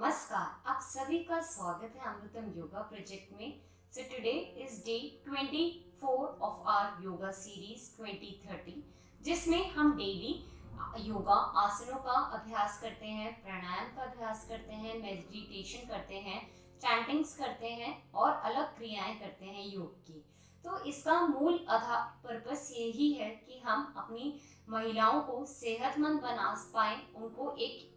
नमस्कार, आप सभी का स्वागत है अमृतम योगा प्रोजेक्ट में। So today is day 24 of our yoga series 2030, जिसमें हम डेली योगा आसनों का अभ्यास करते हैं, प्राणायाम का अभ्यास करते हैं, मेडिटेशन करते हैं, चैंटिंग्स करते हैं और अलग क्रियाएं करते हैं योग की। तो इसका मूल आधार पर्पस यही है कि हम अपनी महिलाओं को सेहतमंद बना पाएं, उनको एक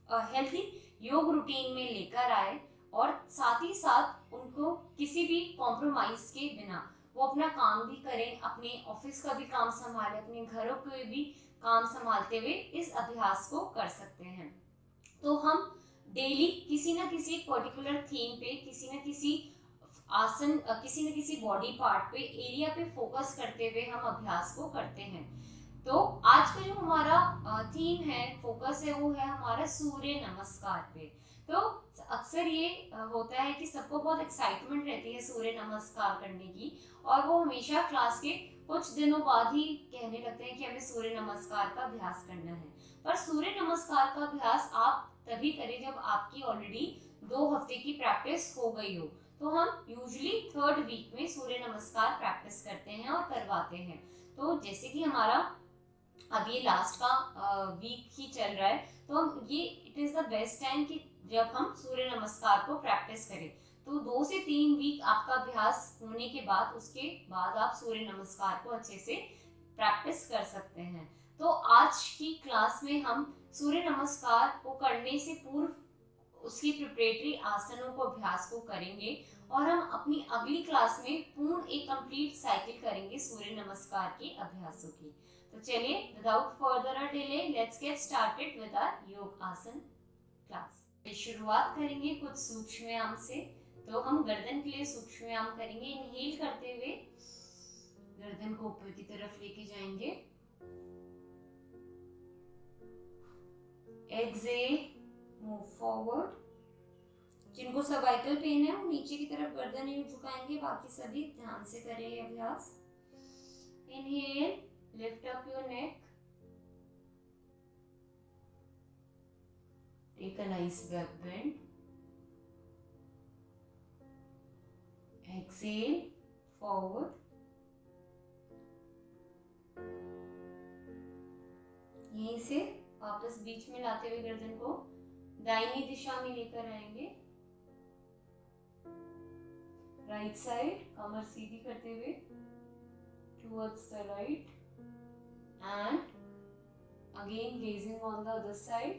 हेल्थी योग रूटीन में लेकर आए और साथ ही साथ उनको किसी भी कॉम्प्रोमाइज के बिना वो अपना काम भी करें, अपने ऑफिस का भी काम संभालें, अपने घरों के भी काम संभालते हुए इस अभ्यास को कर सकते हैं। तो हम डेली किसी न किसी पर्टिकुलर थीम पे, किसी न किसी आसन, किसी न किसी बॉडी पार्ट पे, एरिया पे फोकस करते हुए हम अभ्यास को करते हैं। तो आज का जो हमारा थीम है, फोकस है, वो है हमारा सूर्य नमस्कार पे। तो अक्सर ये होता है कि सबको बहुत एक्साइटमेंट रहती है सूर्य नमस्कार करने की, और वो हमेशा क्लास के कुछ दिनों बाद ही कहने लगते हैं कि हमें सूर्य नमस्कार का अभ्यास करना है। पर सूर्य नमस्कार का अभ्यास आप तभी करें जब आपकी ऑलरेडी 2 हफ्ते की प्रैक्टिस हो गई हो। तो हम यूजुअली 3rd वीक में सूर्य नमस्कार प्रैक्टिस करते हैं और करवाते हैं। तो जैसे कि हमारा अब ये लास्ट का वीक ही चल रहा है, तो हम ये it is the best time कि जब हम सूर्य नमस्कार को प्रैक्टिस करें। तो 2 से 3 वीक आपका अभ्यास होने के बाद, उसके बाद आप सूर्य नमस्कार को अच्छे से प्रैक्टिस कर सकते हैं। तो आज की क्लास में हम सूर्य नमस्कार को करने से पूर्व उसकी प्रिपरेटरी आसनों को अभ्यास को करेंगे, और हम अपनी अगली क्लास में पूर्ण एक कंप्लीट साइकिल करेंगे सूर्य नमस्कार के अभ्यासों की। तो चलिए, without further delay, let's get started with our yoga asana class. शुरुआत करेंगे कुछ सूक्ष्म से। तो हम गर्दन के लिए सूक्ष्म करेंगे। इनहेल करते हुए गर्दन को ऊपर की तरफ लेके जाएंगे। Exhale, move forward. जिनको सर्वाइकल पेन है वो नीचे की तरफ गर्दन ही झुकाएंगे, बाकी सभी ध्यान से करें ये अभ्यास। Inhale, lift up your neck, take a nice back bend, exhale, forward, यहीं से वापस बीच में लाते हुए गर्दन को दाहिनी दिशा में लेकर आएंगे। राइट साइड, कमर सीधी करते हुए towards the right, and again gazing on the other side.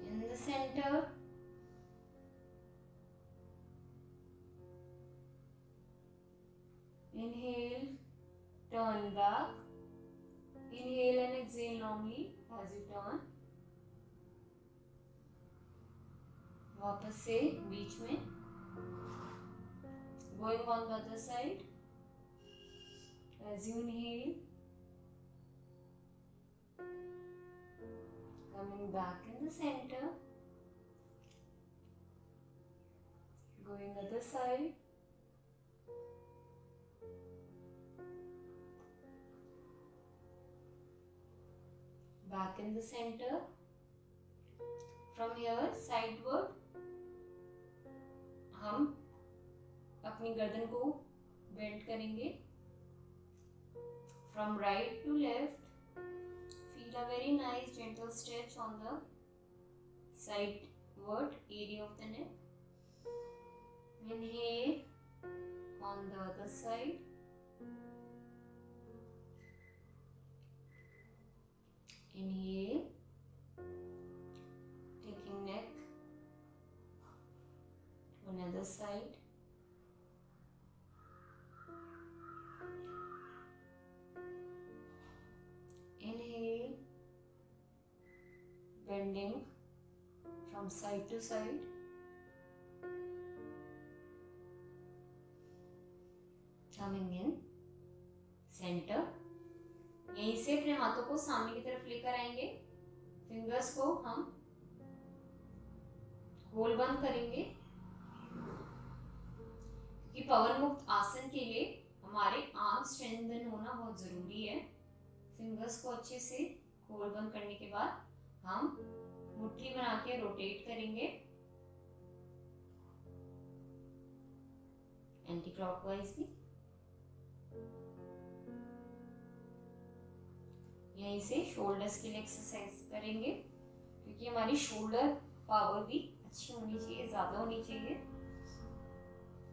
In the center, inhale, turn back, inhale and exhale longly as you turn. वापस से बीच में, going on the other side as you inhale, coming back in the center, going other side, back in the center. From here sideward, हम अपनी गर्दन को bend करेंगे। From right to left, feel a very nice gentle stretch on the sideward area of the neck. Inhale on the other side. Inhale, taking neck to another side. Inhale, bending from side to side. Coming in center. यहीं से अपने हाथों को सामने की तरफ लेकर आएंगे। फिंगर्स को हम होल बंद करेंगे, क्योंकि पवन मुक्त आसन के लिए होना बहुत ज़रूरी है। फिंगर्स को अच्छे से खोल बंद करने के बाद हम मुट्ठी बना के रोटेट करेंगे एंटी क्लॉकवाइज भी। यहीं से शोल्डर्स के लिए एक्सरसाइज करेंगे, क्योंकि हमारी शोल्डर पावर भी अच्छी होनी चाहिए, ज़्यादा होनी चाहिए।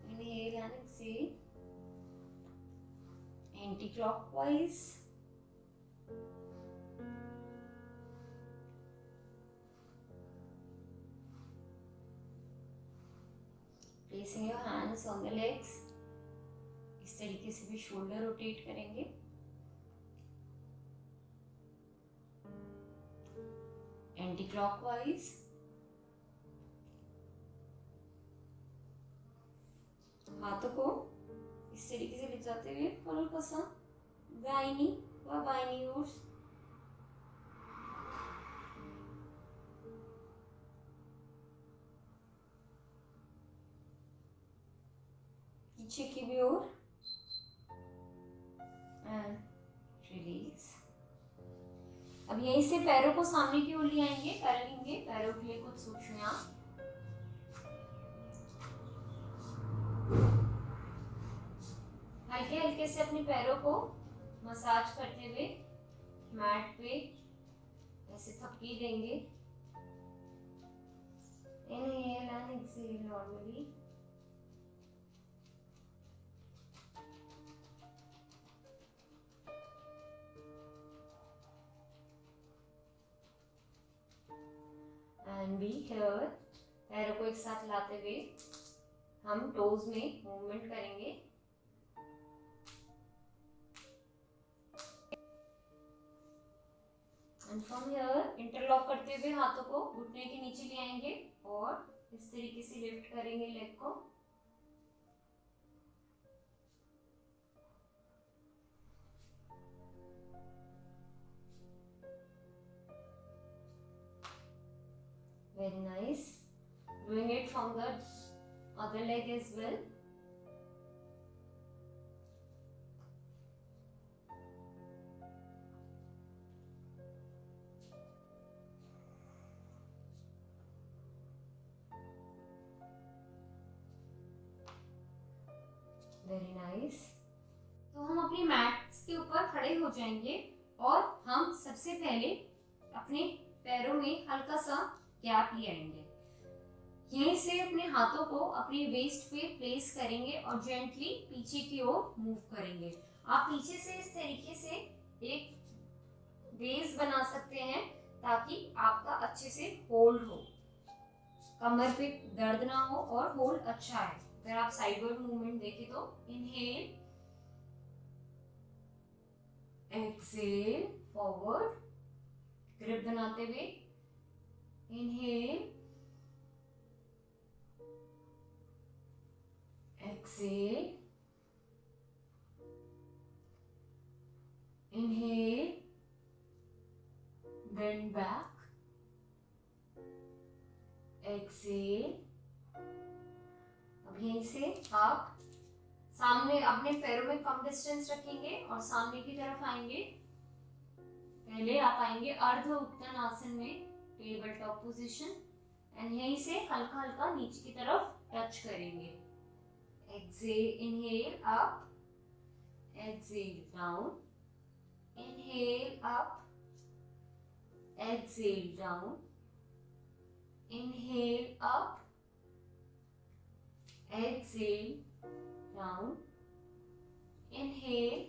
Inhale and exhale anti clockwise. Placing your hands on the legs. इस तरीके से भी शोल्डर रोटेट करेंगे। Anti clockwise. हाथों को इस तरीके से ले जाते हुए हल्का सा दाहिनी व बाईं ओर पीछे की भी ओर एंड रिलीज। अब यहीं से पैरों को सामने की ओर ले आएंगे, करेंगे पैरों के लिए कुछ सूक्ष्म। हल्के हल्के से अपने पैरों को मसाज करते हुए मैट पे ऐसे थपकी देंगे। Inhale and exhale normally. And be here. पैरों को एक साथ लाते हुए हम टोज में मूवमेंट करेंगे। एंड फ्रॉम हियर इंटरलॉक करते हुए हाथों को घुटने के नीचे ले आएंगे और इस तरीके से लिफ्ट करेंगे लेग को। Very nice. Doing it from the other leg as well. Very nice. तो हम अपनी मैट्स के ऊपर खड़े हो जाएंगे और हम सबसे पहले अपने पैरों में हल्का सा गैप ले आएंगे। यहीं से अपने हाथों को अपनी वेस्ट पे प्लेस करेंगे और जेंटली पीछे की ओर मूव करेंगे। आप पीछे से इस तरीके से एक बेस बना सकते हैं ताकि आपका अच्छे से होल्ड हो, कमर पे दर्द ना हो और होल्ड अच्छा है। अगर आप साइडवर्ड मूवमेंट देखें तो इनहेल एक्सहेल फॉरवर्ड, ग्रिप बनाते हुए inhale exhale, inhale bend back, exhale. अब यहीं से आप सामने अपने पैरों में कम डिस्टेंस रखेंगे और सामने की तरफ आएंगे। पहले आप आएंगे अर्ध उत्तन आसन में, टेबल टॉप पोजीशन, एंड यहीं से हल्का हल्का नीचे की तरफ टच करेंगे। Exhale, inhale up, exhale down, inhale up, exhale down, inhale up, exhale down, inhale,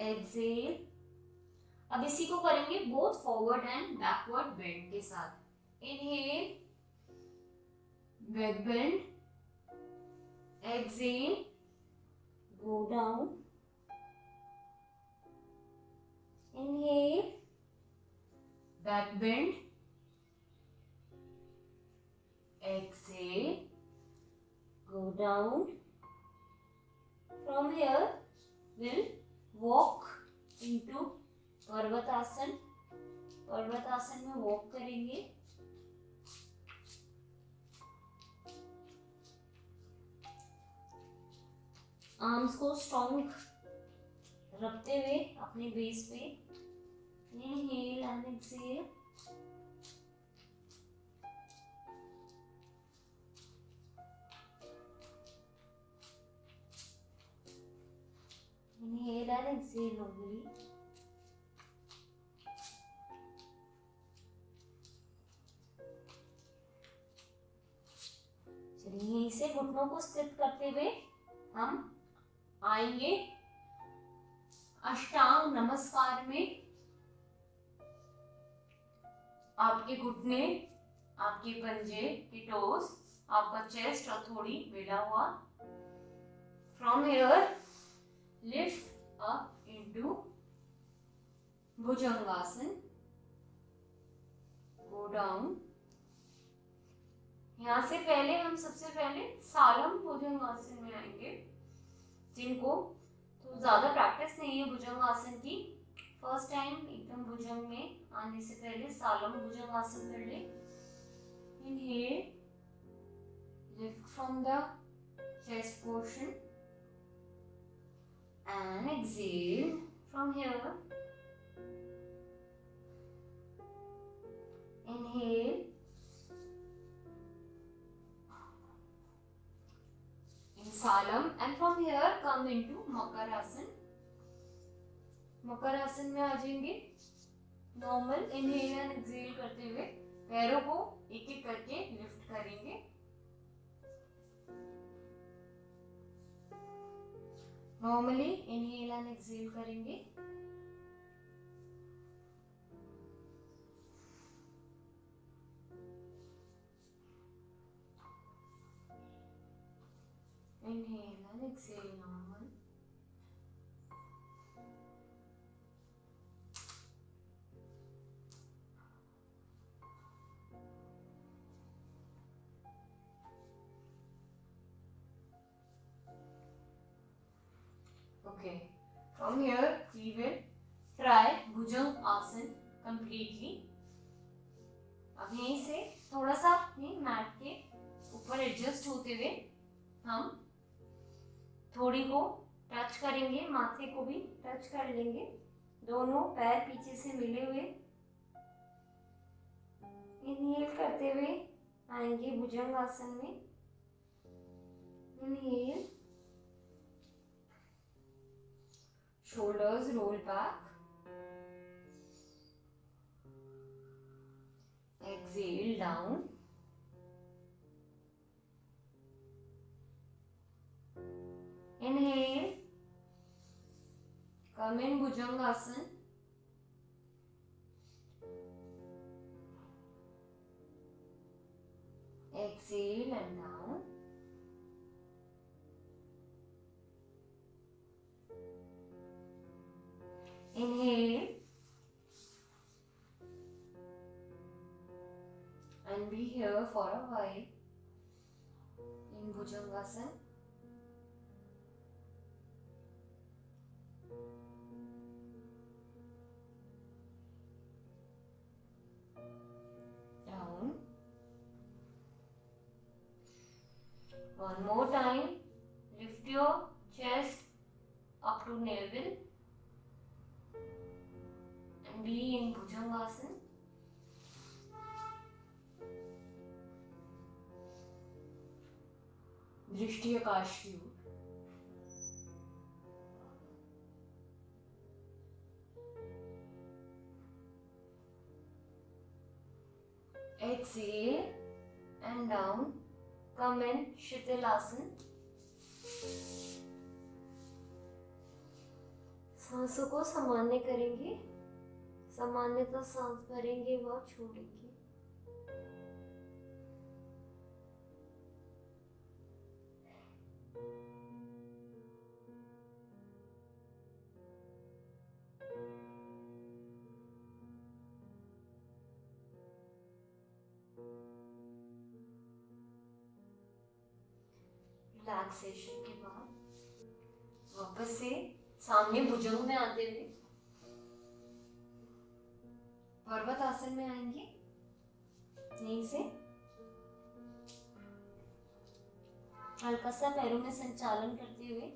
exhale। अब इसी को करेंगे both forward and backward bend के साथ। Inhale back bend, exhale go down, inhale back bend, exhale go down। From here we'll walk into पर्वतासन। पर्वतासन में walk करेंगे। Arms को strong रखते हुए अपने बेस पे inhale and exhale. Inhale and exhale normally. चलिए यहीं से घुटनों को स्थित करते हुए हम आएंगे अष्टांग नमस्कार में। आपके घुटने, आपके पंजे की टोस, आपका चेस्ट और थोड़ी बेला हुआ। From here lift up into bhujangasana, go down. यहाँ से पहले हम सबसे पहले सालम भुजंगासन में आएंगे। जिनको तो ज्यादा प्रैक्टिस नहीं है भुजंगासन की, फर्स्ट टाइम एकदम भुजंग में आने से पहले सालम भुजंगासन कर ले। Inhale, lift from the chest portion and exhale from here. Inhale, in Salam, and from here come into Makarasan. Makarasana में आ जाएंगे। नॉर्मल इनहेल एंड एक्सहेल करते हुए पैरों को एक एक करके लिफ्ट करेंगे। नॉर्मली इनहेल एंड एक्सहेल करेंगे। Inhale and exhale normal. Okay, from here we will try Bhujang आसन completely. अब यहीं से थोड़ा सा अपनी मैट के ऊपर एडजस्ट होते हुए हम थोड़ी को टच करेंगे, माथे को भी टच कर लेंगे, दोनों पैर पीछे से मिले हुए। इनहेल करते हुए आएंगे भुजंग आसन में। Inhale, shoulders roll back. Exhale down. Inhale, come in Bhujangasana. Exhale and down. Inhale and be here for a while in Bhujangasana. Down. One more time. Lift your chest up to navel. Be in Bhujangasana. Drishti Akashyu. Exhale and down. Come in Shitilasana. सांसों को सामान्य करेंगे, सामान्यतः सांस भरेंगे व छोड़ेंगे। Relaxation के बाद वापस से सामने भुजंग में आते हुए पर्वत आसन में आएंगे। यहीं से हल्का सा पैरों में संचालन करते हुए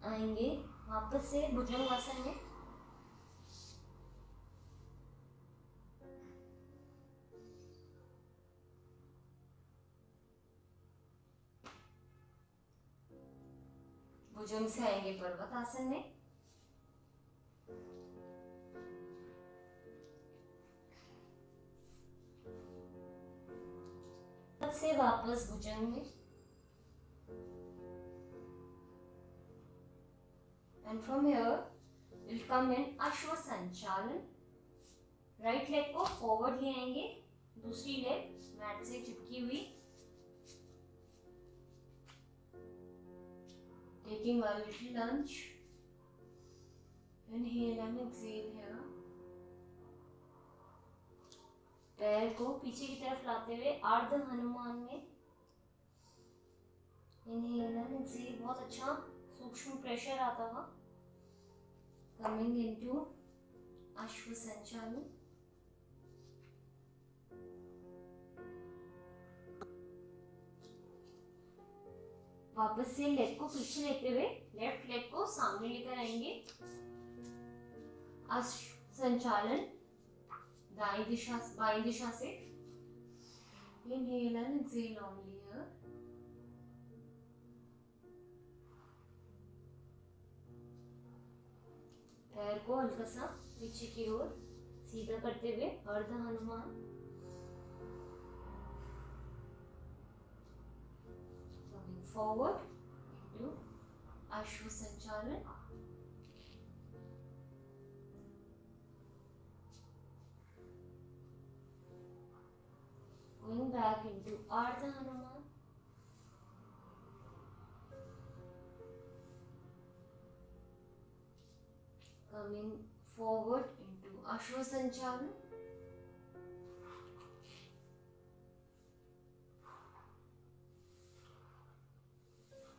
आएंगे वापस से भुजंगासन में। भुजंग से आएंगे पर्वतासन में। से वापस भुजंग में। And from here we'll come in अश्व संचालन। राइट लेग को फॉरवर्ड ले आएंगे, दूसरी लेग मैट से चिपकी हुई। Taking a little lunge. Inhale and exhale here. पैर को पीछे की तरफ लाते हुए अर्ध हनुमान में। इनहेल एंड एक्सहेल, बहुत अच्छा सूक्ष्म प्रेशर आता हुआ। कमिंग इनटू अश्व संचालन। वापस से लेग को पीछे लेते हुए लेफ्ट लेग को सामने लेकर आएंगे। अश्व संचालन बाई दिशा से। Inhale and exhale only here. पैर को हल्का सा पीछे की ओर सीधा करते हुए अर्ध हनुमान। Coming forward into अश्व संचालन। Going back into Ardha Hanuman. Coming forward into Ashwa Sanchalan.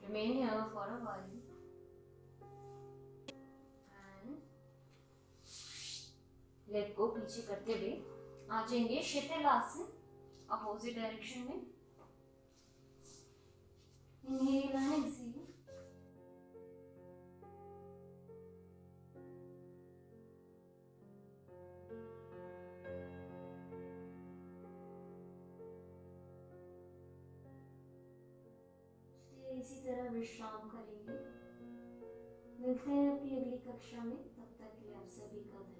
Remain here for a while. And leg को पीछे करते हुए आ जाएंगे शीतलासन अपोजिट डायरेक्शन में। Inhale and exhale. इसी तरह विश्राम करेंगे। मिलते हैं अपनी अगली कक्षा में, तब तक के लिए आप सभी का